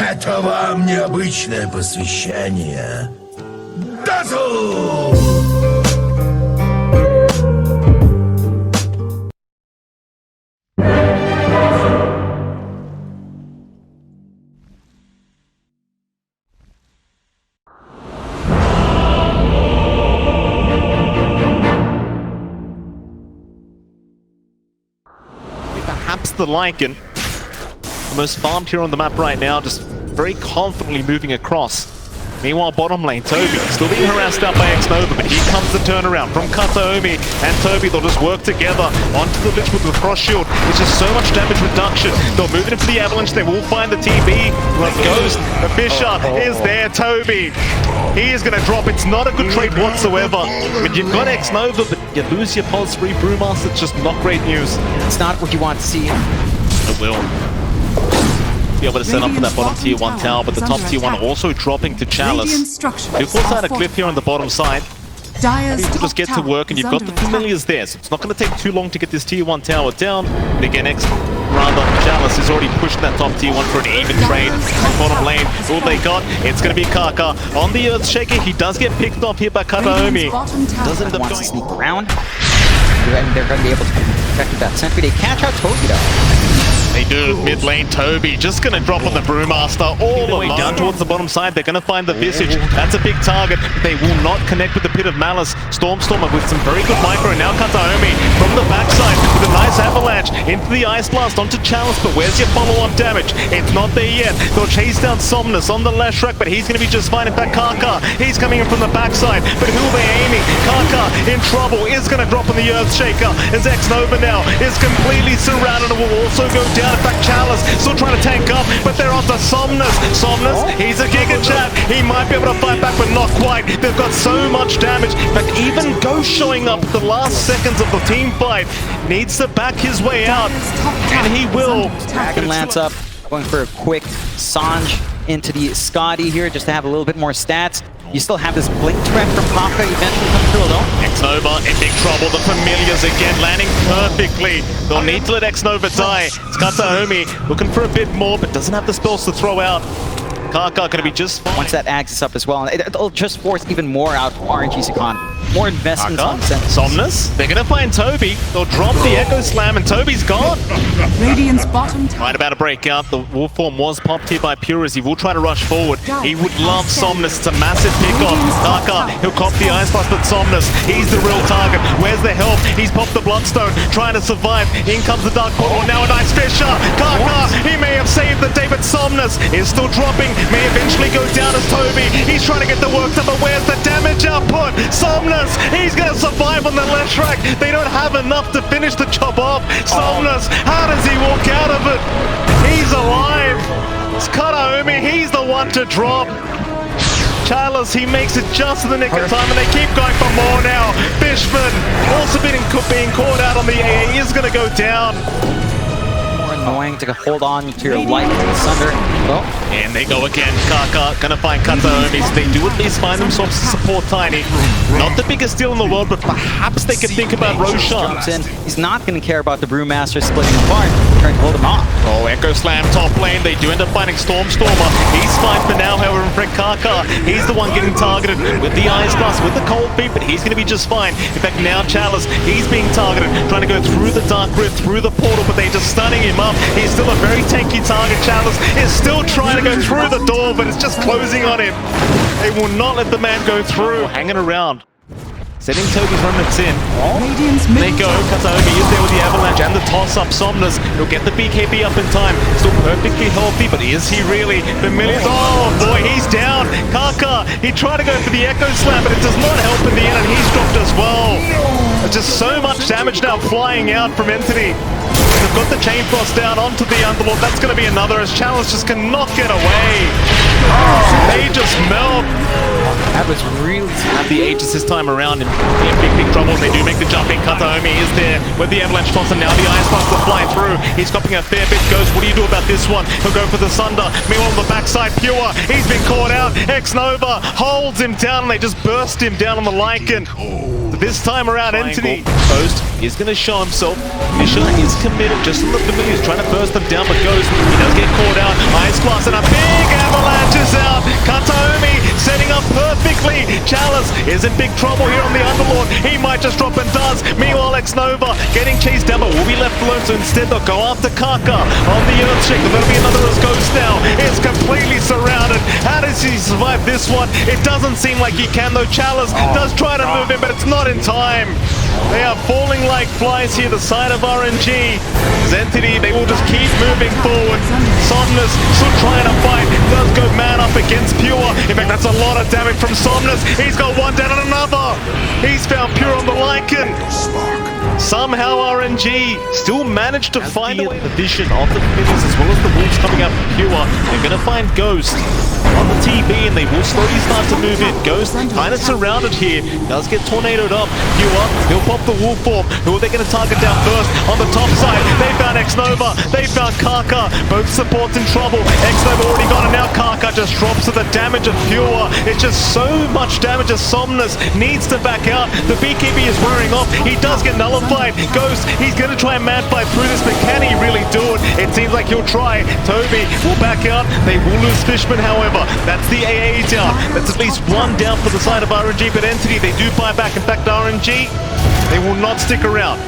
Это вам необычное посвящение. Дазу! Perhaps the Lycan, the most farmed hero on the map right now, just very confidently moving across. Meanwhile, bottom lane, Toby still being harassed out by X-Nova, but here comes the turnaround from Kataomi and Toby. They'll just work together onto the Lich with the cross shield. It's just so much damage reduction. They'll move it into the Avalanche. They will find the TB. Let's Ghost. The Fisher is there. Toby. He is going to drop. It's not a good trade whatsoever. I mean, you've got X-Nova, but you lose your pulse free Brewmaster. It's just not great news. It's not what you want to see. It will be able to set up for that bottom tier 1 tower, but the top tier 1 also dropping to Chalice. They've forced out a cliff here on the bottom side. You can just get to work, and you've got the familiars there, so it's not going to take too long to get this tier 1 tower down. And again, Chalice is already pushing that top tier 1 for an even trade. Bottom lane, all they got, it's going to be Kaka. On the Earthshaker, he does get picked off here by Kataomi. Does end up Wants to going... sneak around. They're going to be able to protect that sentry. They catch out Toby though. They do. Mid lane, Toby just going to drop on the Brewmaster all the way down towards the bottom side. They're going to find the Visage. That's a big target. They will not connect with the Pit of Malice. Stormstormer with some very good micro. And now Kataomi from the backside with a nice avalanche into the Ice Blast onto Chalice. But where's your follow-up damage? It's not there yet. They'll chase down Somnus on the Leshrac, but he's going to be just fine. In fact, Kaka, he's coming in from the backside. But who are they aiming? Kaka in trouble is going to drop on the Earthshaker as X-Nova now is completely surrounded and will also go down. In fact, Chalice still trying to tank up, but they're onto Somnus. Somnus, he's a Giga Chat. He might be able to fight back, but not quite. They've got so much damage. In fact, even Ghost showing up at the last seconds of the team fight needs to back his way out, and he will. Dragon Lance up, going for a quick Sanj into the Scotty here just to have a little bit more stats. You still have this blink threat from Kafka eventually coming through though. X-Nova in big trouble. The familiars again landing perfectly. They'll need to let X-Nova die. It's Kataomi looking for a bit more, but doesn't have the spells to throw out. Kaka gonna be just fine. Once that Axe up as well, it'll just force even more out of RNG Secon. More investments on Sentinels. Somnus, they're gonna find Toby. They'll drop the Echo Slam and Toby's gone. Radiant's bottom tower. Right about to break out. The wolf form was popped here by Purus. He will try to rush forward. He would love Somnus. It's a massive pick-off. Kaka, he'll cop the Ice Blast, but Somnus, he's the real target. Where's the help? He's popped the Bloodstone, trying to survive. In comes the Dark Portal. Now a nice Fisher. Kaka, he may have saved the day, but Somnus is still dropping. May eventually go down as Toby. He's trying to get the work done, but where's the damage output? Somnus, he's going to survive on the Leshrac. They don't have enough to finish the job off. Somnus, how does he walk out of it? He's alive. It's Kataomi, he's the one to drop. Chalice, he makes it just in the nick of time, and they keep going for more now. Fishman, also being caught out on the AA, is going to go down. Annoying to hold on to your life and Sunder. Well, and they go again. Kaka gonna find Kataomi. So they do at least find themselves to support Tiny. Not the biggest deal in the world, but perhaps they could think about Roshan. He's not going to care about the Brewmaster splitting apart, trying to hold him off. Oh, Echo Slam top lane. They do end up finding Stormstormer. He's fine for now, however, in fact, Kaka, he's the one getting targeted with the Ice Blast, with the Cold Feet, but he's going to be just fine. In fact, now Chalice, he's being targeted, trying to go through the Dark Rift, through the portal, but they're just stunning him up. He's still a very tanky target. Chalice is still trying to go through the door, but it's just closing on him. They will not let the man go through. Hanging around. Setting Toby's remnants in. They go. Kataomi is there with the Avalanche and the toss-up. Somnus, he'll get the BKB up in time. Still perfectly healthy, but is he really? Familiars, oh boy, he's down. Kaka, he tried to go for the Echo Slam, but it does not help in the end, and he's dropped as well. There's just so much damage now flying out from Entity. They've got the Chain Frost down onto the Underlord. That's going to be another, as Chalice just cannot get away. They just melt. That was really Have the Aegis this time around in big trouble. They do make the jump in. Kataomi is there with the Avalanche toss, and now the Ice Blast will fly through. He's copying a fair bit. Goes, what do you do about this one? He'll go for the Sunder. Meanwhile, on the backside, Pure, he's been caught out. X-Nova holds him down, and they just burst him down on the Lycan. The this time around, Entity. Ghost is going to show himself. Fisher is committed, just on the familiar. He's trying to burst them down, but Ghost, he does get caught out. Ice Glass and a big avalanche is out. Kataomi setting up perfectly. Chalice is in big trouble here on the Underlord. He might just drop and does. Meanwhile, X-Nova getting chased down, but will be left alone. So instead, they'll go after Kaka on the Earthshake. There'll be another as Ghost now. Is completely surrounded. How does he survive this one? It doesn't seem like he can, though. Chalice does try to move in, but it's not in time. They are falling like flies here, the side of RNG. Entity, they will just keep moving forward. Somnus still trying to fight. Does go man up against Pure. In fact, that's a lot of damage from Somnus. He's got one down and another. He's found Pure on the Lycan. Somehow RNG still managed to find the vision of the Fiddles as well as the Wolves coming up from Pure. They're going to find Ghost on the TB and they will slowly start to move in. Ghost kind of surrounded here. Does get tornadoed up. Pure, he'll pop the Wolf form. Who are they going to target down first? On the top side, they found X-Nova. They found Kaka. Both supports in trouble. X-Nova already gone and now Kaka just drops to the damage of Pure. It's just so much damage as Somnus needs to back out. The BKB is wearing off. He does get nullified. Ghost, he's going to try and man fight through this, but can he really do it? It seems like he'll try. Toby will back out. They will lose Fishman, however. That's the AA down. That's at least one down for the side of RNG, but Entity, they do buy back. In fact, RNG, they will not stick around.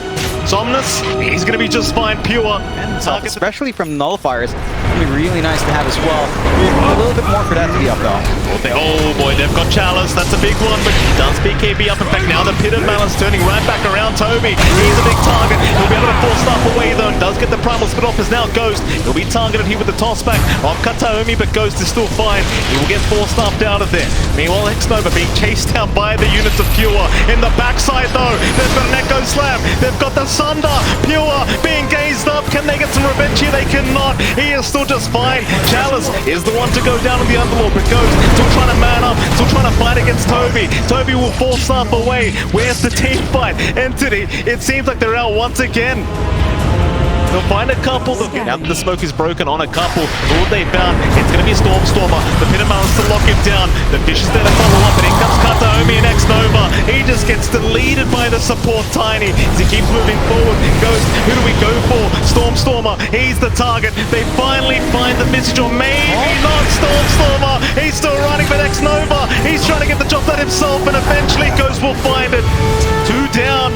Somnus, he's going to be just fine. Pure. Especially from nullifiers. It'd be really nice to have as well. A little bit more for that to be up though. Oh boy, they've got Chalice. That's a big one, but he does BKB up. In fact, now the Pit of Malice turning right back around Toby. He's a big target. He'll be able to force stuff away though. Does get the primal split off as now Ghost. He'll be targeted here with the toss back of Kataomi, but Ghost is still fine. He will get forced stuffed out of there. Meanwhile, X-Nova being chased down by the units of Pure. In the backside though, they've got an Echo Slam. They've got the Sunder. Pure being gazed up. Can they get some revenge here? They cannot. He is still just fine. Chalice is the one to go down on the Underlord, but Ghost still trying to man up, still trying to fight against Toby. Toby will force stuff away. Where's the team fight? Entity, it seems like they're out once again. They'll find a couple. Now that the smoke is broken on a couple, all they found, it's going to be a Stormstormer. The Pit of Malice to lock him down. The Fish is there to follow up, and in comes Kataomi and X-Nova. He just gets deleted by the support Tiny as he keeps moving forward. Ghost, who do we go for? Stormstormer, he's the target. They finally find the message, or maybe not Stormstormer. He's still running, but X-Nova, he's trying to get the job done himself, and eventually Ghost will find it. 2 down.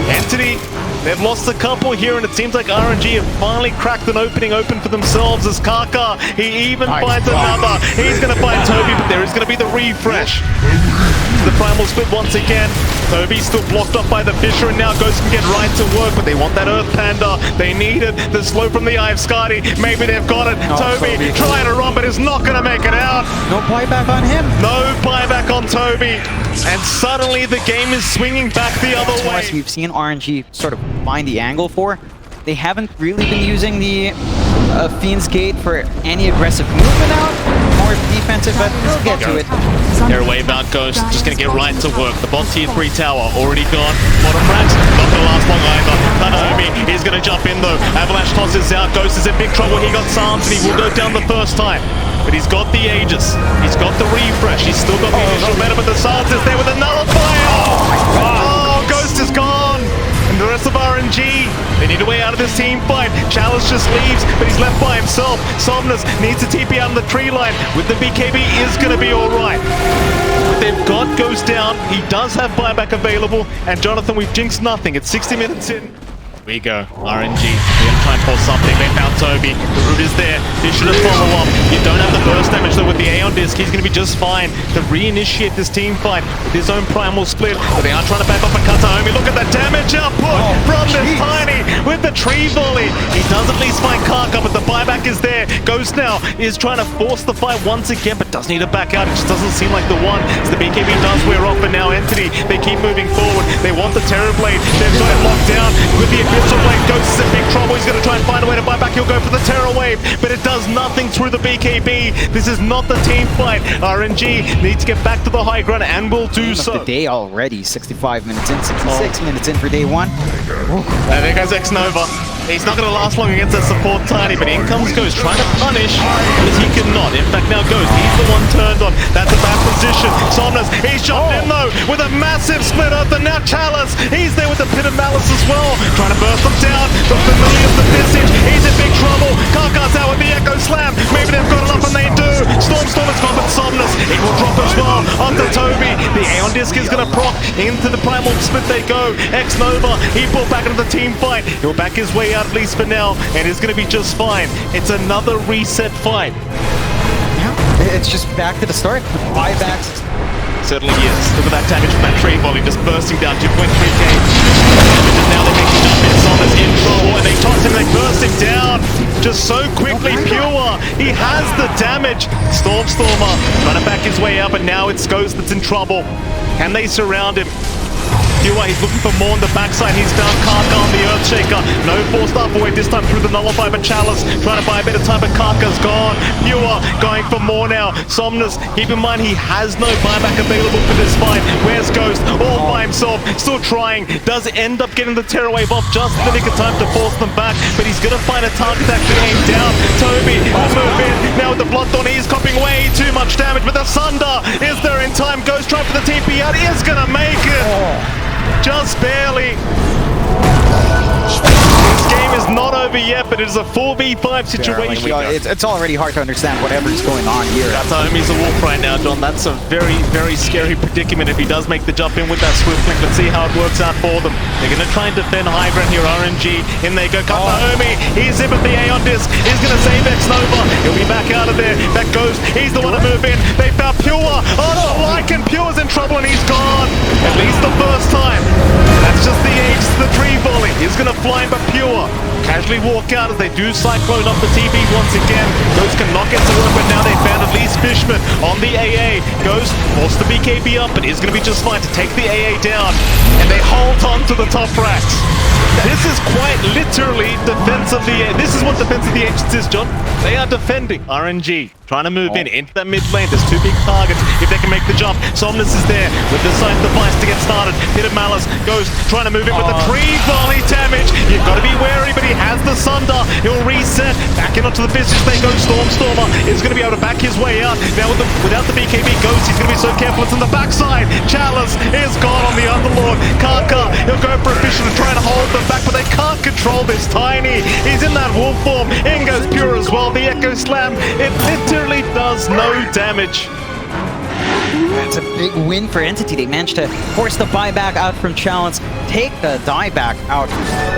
Entity, they've lost a couple here, and it seems like RNG have finally cracked an opening open for themselves as Kaka, he even finds another. He's going to find Toby, but there is going to be the refresh. The primal split once again. Toby's still blocked up by the Fisher, and now Ghost can get right to work, but they want that Earth Panda. They need it. The slow from the Eye of Skadi. Maybe they've got it. Toby trying to run, but is not going to make it out. No buyback on him. No buyback on Toby. And suddenly the game is swinging back the other way. We've seen RNG sort of find the angle for. They haven't really been using the Fiend's Gate for any aggressive movement out. More defensive, but we'll get to it. They're away about Ghost, just going to get right to work. The bot tier 3 tower already gone. Bottom ranks, not going to last long either. Kataomi is going to jump in though. Avalanche tosses out. Ghost is in big trouble. He got Psalms and he will go down the first time. But he's got the Aegis. He's got the refresh. He's still got the initial meta, but the Psalms is there with another fire. Oh, Ghost is gone. And the rest of RNG, they need a way out of this team fight. Chalice just leaves, but he's left by himself. Somnus needs to TP out on the tree line. With the BKB, is going to be all right. But they've got Ghost down. He does have buyback available. And Jonathan, we've jinxed nothing. It's 60 minutes in. We go. RNG. We're going to try and pull something. They found Toby. The root is there. This should have follow up. You don't have the burst damage though with the Aeon Disc. He's going to be just fine to reinitiate this team fight with his own primal split. But they are trying to back off a Kataomi. Look at the damage output from this Tiny with the tree volley. He does at least find Kaka, but the buyback is there. Ghost now is trying to force the fight once again, but does need to back out. It just doesn't seem like the one. As the BKB does wear off, but now Entity, they keep moving forward. They want the Terror Blade. They've got it locked down with the Abyssal Blade. Ghost is in big trouble. He's going to try and find a way to buy back. He'll go for the Terror Wave, but it does nothing through the BKB. This is not the team fight. RNG needs to get back to the high ground and will do so. The day already, 65 minutes in, 66 minutes in for day 1. And there goes X-Nova. He's not going to last long against that support Tiny, but in comes Ghost, trying to punish, but he cannot. In fact, now Ghost, he's the one turned on. That's a bad position. Somnus, he's jumped in though, with a massive split earth, and now Chalice, he's there with the Pit of Malice as well, trying to burst them down. The Familiar's the Visage, he's in big trouble. Karkar's out with the Echo Slam. Maybe they've got enough, and they do. Storm has gone, but Somnus, he will drop as well onto Toby. The Aeon Disc is going to proc into the Primal Split. They go. X-Nova, he pulled back into the team fight. He'll back his way out at least for now, and it's going to be just fine. It's another reset fight. Yeah, it's just back to the start. Buybacks. Certainly is. Look at that damage from that tree volley, just bursting down 2.3k. And now they make the jump in. Somnus in trouble, and they toss him, they burst him down. Just so quickly, Pure. He has the damage. Stormer trying to back his way up, and now it's Ghost that's in trouble. Can they surround him? Pure, he's looking for more on the backside. He's found Karka on the Earthshaker. No forced up away this time through the Nullify, but Chalice trying to buy a bit of time, but Karka's gone. Pure going for more now. Somnus, keep in mind he has no buyback available for this fight. Where's Ghost? All by himself, still trying. Does end up getting the Terror Wave off just in the nick of time to force them back, but he's gonna find a target that can aim down. Toby will move in. Now with the Bloodthorn, he's copying way too much damage, but the Sunder is there in time. Ghost trying for the TP out, is gonna make it. Just barely. This game is not over yet, but it is a 4v5 situation. It's already hard to understand whatever's going on here. Taomi's a wolf right now, John. That's a very, very scary predicament if he does make the jump in with that swift link. Let's see how it works out for them. They're going to try and defend high ground here. RNG, in they go. Taomi, he's in with the Aeon Disc. He's going to save X-Nova. He'll be back out of there. That goes. He's the one to move in. They found Pure. Oh, no, Lycan. Pure's in trouble, and he's gone. At least the first time. That's just the age to the tree volley. He's going to fly in, but Pure casually walk out as they do cyclone up the TV once again. Ghost cannot get to work, but now they found at least Fishman on the AA. Ghost forced the BKB up, but he's going to be just fine to take the AA down. And they hold on to the top racks. This is quite literally defense of the... This is what defense of the ancients is, John. They are defending. RNG trying to move in into that mid lane. There's two big targets. If they can make the jump, Somnus is there with the side device to get started. Pit of Malice goes trying to move in with the tree volley damage. You've got to be wary, but he has the Sunder. He'll reset. Back in onto the Visage. They go. Stormer is going to be able to back his way out. Now without the BKB Ghost, he's going to be so careful. It's on the backside. Chalice is gone on the Underlord. Karka, he'll go for a Fisher to try and hold them back, but they can't control this Tiny. He's in that wolf form. In goes Pure as well. The Echo Slam, it literally does no damage. That's a big win for Entity. They managed to force the buyback out from Chalice, take the dieback out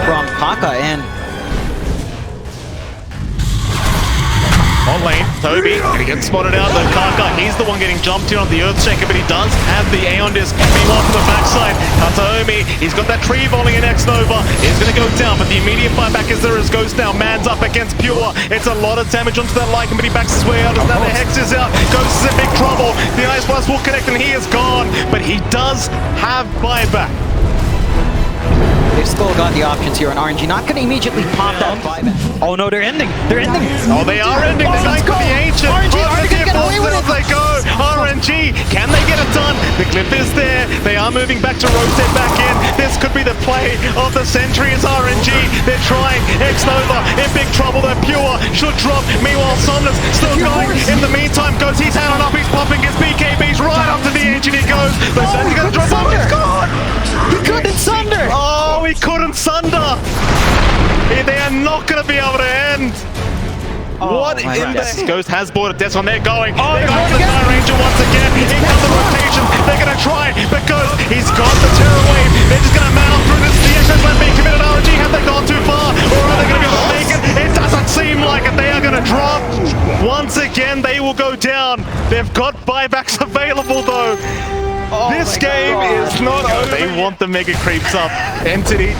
from Kaka, and on lane, Toby, and he gets spotted out. Though Karka, he's the one getting jumped in on the Earthshaker, but he does have the Aeon Disc. Meanwhile, from the backside, Taomi, he's got that tree volley in X-Nova. He's going to go down, but the immediate buyback is there as Ghost now. Man's up against Pure. It's a lot of damage onto that Lycan, but he backs his way out as now the Hex is out. Ghost is in big trouble. The Ice Blast will connect, and he is gone, but he does have buyback. they've still got the options here on RNG. Not going to immediately pop that buyback. Oh no, they're ending. They're ending. Oh, they are ending. They're going for the Ancient. RNG, are they going to get away with it? They go. RNG, can they get it done? The clip is there. They are moving back to rotate back in. This could be the play of the century as RNG. They're trying. X-Nova in big trouble. They're pure. Should drop. Meanwhile, Somnus still going. In the meantime, goes. He's hand on up. He's popping his BKBs right up to the Ancient. He goes. But he's going to drop off. He's gone. He couldn't sunder. Oh, he couldn't sunder. They are not going to be able to end. What in the... Ghost has boarded this one. They're going. They're going for the Fire Ranger once again. Here comes the rotation. They're going to try because he's got the Terror Wave. They're just going to mount through this. The SS left being committed. RNG, have they gone too far? Or are they going to be able to make it? It doesn't seem like it. They are going to drop. Once again, they will go down. They've got buybacks available though. This game is not over. They want the Mega Creeps up. Entity,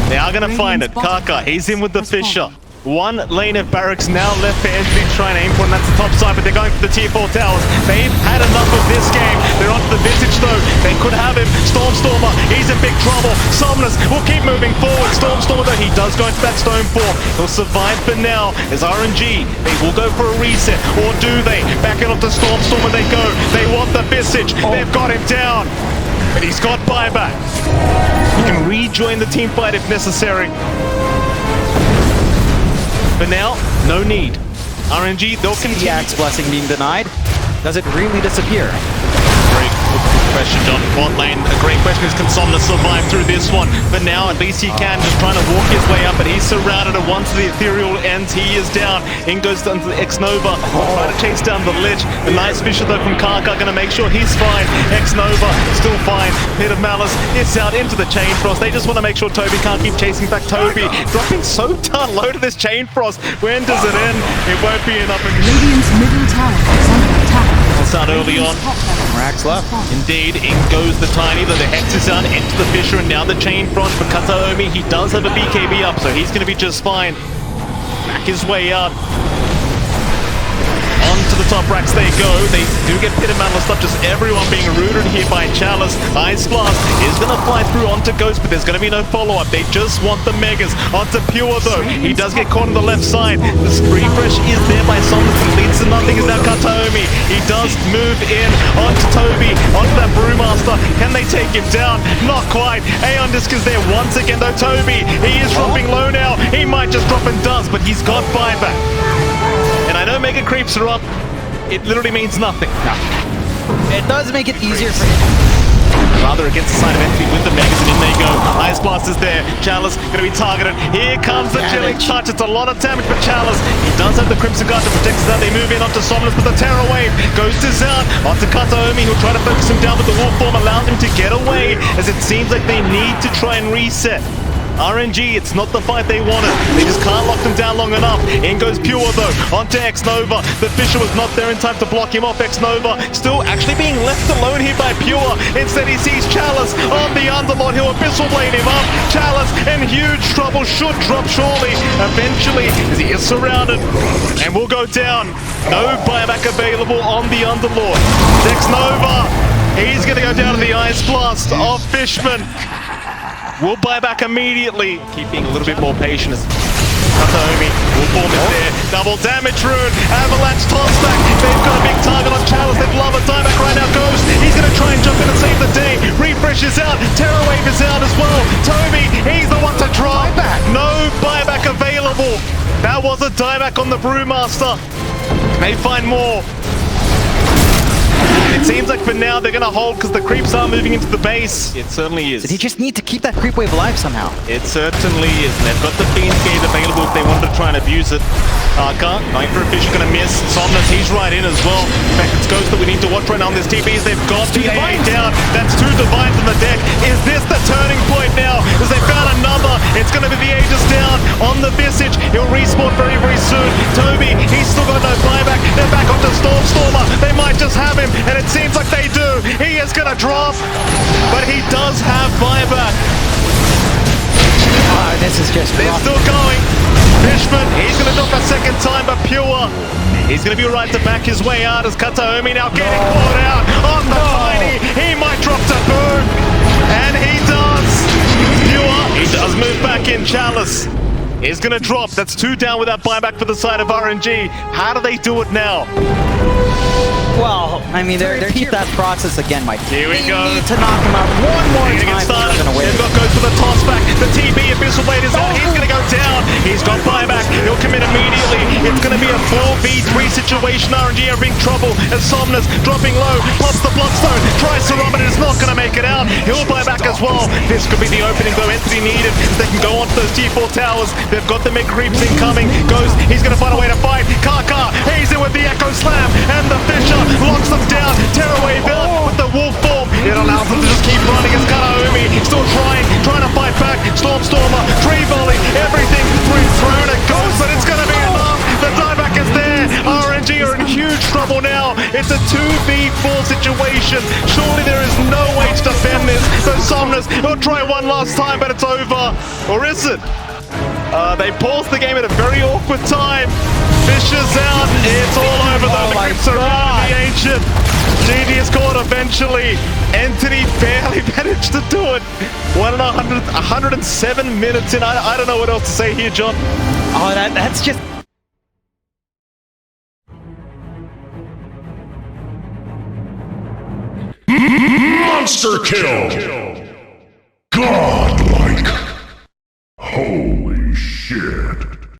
they are going to find it. Kaka, he's in with the Fisher. One lane of barracks now left for Entity to try and aim for, and that's the top side, but they're going for the tier 4 towers. They've had enough of this game. They're onto the Visage though. They could have him. Stormer, he's in big trouble. Somnus will keep moving forward. Stormer though, he does go into that stone form. He'll survive for now as RNG. They will go for a reset, or do they? Back onto Stormer they go. They want the Visage. They've got him down, but he's got buyback. He can rejoin the team fight if necessary. but now, no need. RNG, they'll The continue. Axe Blessing being denied. Does it really disappear? Great question, John. Bot lane, a great question is, can Somnus survive through this one? But now, at least he can, just trying to walk his way up, but he's surrounded, and once the Ethereal ends, he is down. In goes down to the X-Nova, trying to chase down the Lich. The nice Fisher, though, from Kaka, gonna make sure he's fine. X-Nova, still fine. Pit of Malice is out into the Chain Frost. They just want to make sure Toby can't keep chasing back Toby. Dropping so darn low to this Chain Frost. When does it end? It won't be enough. Radiant's middle tower is under attack. We'll start early on. Rax left. Indeed, in goes the Tiny, though the Hex is down into the Fisher, and now the Chain Frost for Kataomi. He does have a BKB up, so he's going to be just fine. Back his way out. On to the top racks they go. They do get Pit of Malice up, just everyone being rooted here by Chalice. Ice Blast is going to fly through onto Ghost, but there's going to be no follow-up. They just want the Megas. Onto Pure, though. He does get caught on the left side. The refresh is there by Somnus, but leads to nothing is now Kataomi. He does move in onto Toby, onto that Brewmaster. Can they take him down? Not quite. Aeon Disc is there once again, though. Toby, he is dropping low now. He might just drop and does, but he's got buyback. And I know Mega Creeps are up. It literally means nothing. No. It does make it easier for him. Rather against the side of entry with the Megas, and in they go. Ice Blast is there. Chalice going to be targeted. Here comes the Chilling Touch. It's a lot of damage for Chalice. He does have the Crimson Guard to protect his out. They move in onto Somnus, but the Terror Wave goes to Zan. Onto Kataomi, who'll try to focus him down, but the Wolf Form allows him to get away, as it seems like they need to try and reset. RNG, it's not the fight they wanted. They just can't lock them down long enough. In goes Pure, though, onto X-Nova. The Fisher was not there in time to block him off. X-Nova still actually being left alone here by Pure. Instead, he sees Chalice on the Underlord. He'll Abyssal Blade him up. Chalice in huge trouble. Should drop surely. Eventually, as he is surrounded. And will go down. No buyback available on the Underlord. X-Nova. He's going to go down to the Ice Blast of Fishman. We'll buy back immediately. Keep being a little bit more patient. Kataomi will form it there. Double damage rune. Avalanche toss back. They've got a big target on Chalice. They'd love a dieback right now. Ghost. He's going to try and jump in and save the day. Refresh is out. Terror Wave is out as well. Toby, he's the one to drop. No buyback available. That was a dieback on the Brewmaster. May find more. It seems like for now they're going to hold because the creeps are moving into the base. It certainly is. So they just need to keep that creep wave alive somehow. It certainly is. And they've got the Fiend's Gate available if they wanted to try and abuse it. Arca, going for a fish, going to miss. Somnus, he's right in as well. In fact, it's Ghost that we need to watch right now on this TPs. They've got the AA down. That's 2 Divines on the deck. Is this the turning point now? As they found another. It's going to be the Aegis down on the Visage. He'll respawn very, very soon. Toby, he's still got no buyback. They're back onto Stormstormer. They might just have him, and it seems like they do. He is going to drop, but he does have buyback. This is just They're rough. still going. Fishman, he's going to drop a second time, but Pure, he's going to be right to back his way out as Kataomi now getting caught out on the Tiny. He might drop to boom, and he does. Pure, he does move back in. Chalice is going to drop. That's 2 down with that buyback for the side of RNG. How do they do it now? Well, I mean, they're keep that process again, Mike. Here we go. They need to knock him out one more He's time. going to get started. They're gonna win. They've got goes for the toss back. The TB Abyssal Blade is out. He's going to go down. He's got buyback. He'll commit immediately. It's going to be a 4v3 situation. RNG are in trouble as Somnus dropping low. Pops the Bloodstone. Tries to run, but it's not going to make it out. He'll buy back as well. This could be the opening, though. Entity needed. They can go onto those T4 towers. They've got the mid creeps incoming. Ghost, he's going to find a way to fight. Kaka, he's in with the Echo Slam. And the Fisher locks them down. Terror Wave out with the Wolf Form. It allows them to just keep running as Kataomi still trying to fight back. Stormstormer, Tree Volley, everything thrown at Ghost, but it's going to be enough. The dieback is there. RNG are in huge trouble now. It's a 2v4 situation. Surely there is no way to defend this. So Somnus will try one last time, but it's over. Or is it? They paused the game at a very awkward time. Fisher's out. It's all over though. The grips around the Ancient. GG is caught eventually. Entity barely managed to do it. 107 minutes in. I don't know what else to say here, John. Oh, that's just... Monster kill! God